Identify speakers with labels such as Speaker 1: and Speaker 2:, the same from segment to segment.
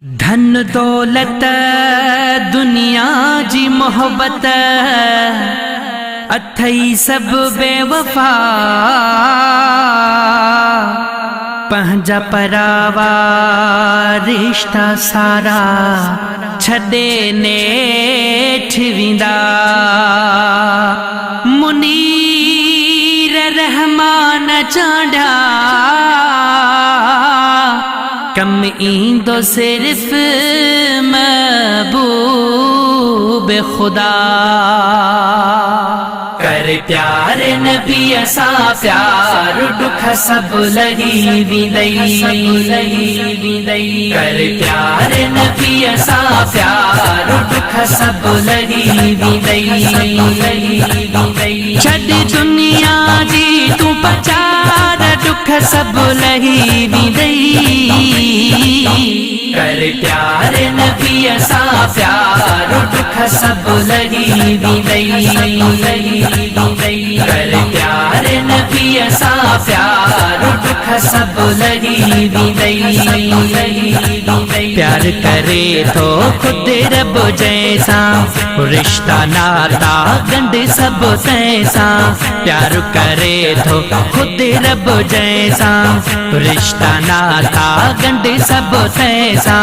Speaker 1: धन दौलत दुनिया जी मोहब्बत अथई सब बेवफा पंहिंजा परावा रिश्ता सारा छॾे नेठ विंदा मुनीर रहमान चांडा कम ईंदो सिर्फ महबूब खुदा कर प्यार नबी असा प्यार दुख सब लही विंदई कर प्यार नबी असा प्यार दुख सब लही विंदई छॾ दुनिया जी तू पचार दुख सब लही विंदई कर प्यार नबी असा प्यार दुख सब लही विंदई कर प्यार नबी असा प्यार दुख सब लही विंदई प्यार करे तो खुद रब जैसा रिश्ता नाता गंढ सब तैसा प्यार करे तो खुद रब जैसा रिश्ता नाता गंढ सब तैसा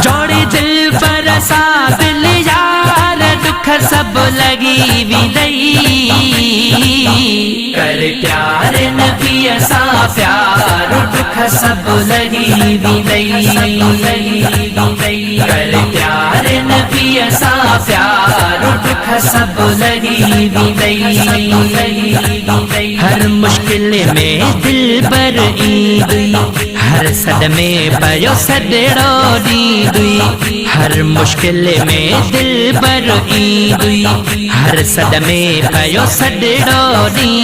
Speaker 1: जोड़े दिल पर सा दिल यार दुख सब लगी विंदई कर प्यार नबी असा प्यार दुख सब लगी विंदई कर प्यार नबी असा प्यार दुख सब लगी विंदई हर मुश्किल में दिल बर ईद हर सदमे पयो सदड़ो दी हर मुश्किल में दिल बर ईद हर सदमे पयो सदड़ो दी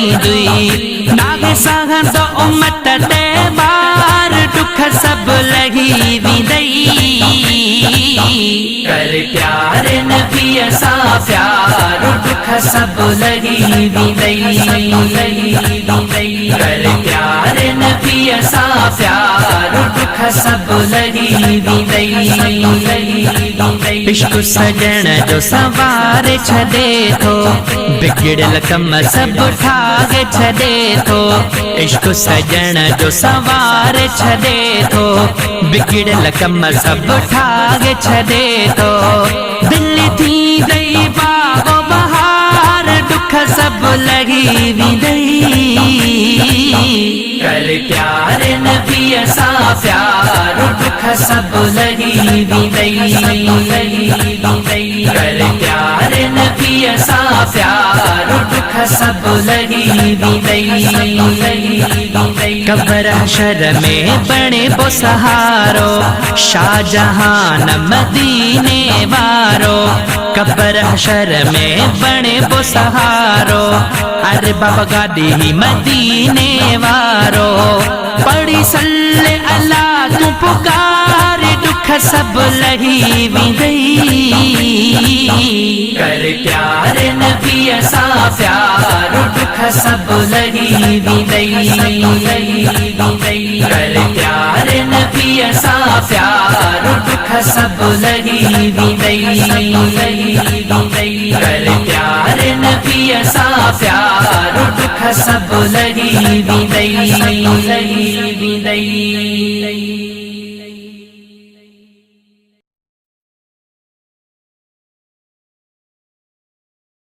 Speaker 1: नागे सहंद उम्मत ते बार दुख सब लगी विंदई कर प्यार नबी असा प्यार दुख सब लगी विंदई कर प्यार नबी असा प्यार दुख सब लगी विंदई इश्क सजण जो सवार छदे थो बिगड़ल कम सब ठागे छदे थो इश्क सजण जो सवार छदे थो बिगड़ल कम सब ठागे छदे थो दिल थी गई बागो बहार दुख सब लगी विंदई कर प्यार नबी असा प्यार दुख सब लगी विंदई कर प्यार नबी असा प्यार दुख सब लगी विंदई कब्र हशर में बने बो सहारो शाहजहान मदीने वारो कब्र हशर में बने बो सहारो अरे बाबा गादी मदीने वारो पड़ी सल्ले अल्लाह तू पुकार दुख सब लही विंदई कर प्यार नबी असा प्यार दुख सब लही विंदई कर प्यार नबी असा प्यार दुख सब लही विंदई कर प्यार नबी असा प्यार दुख सब लही विंदई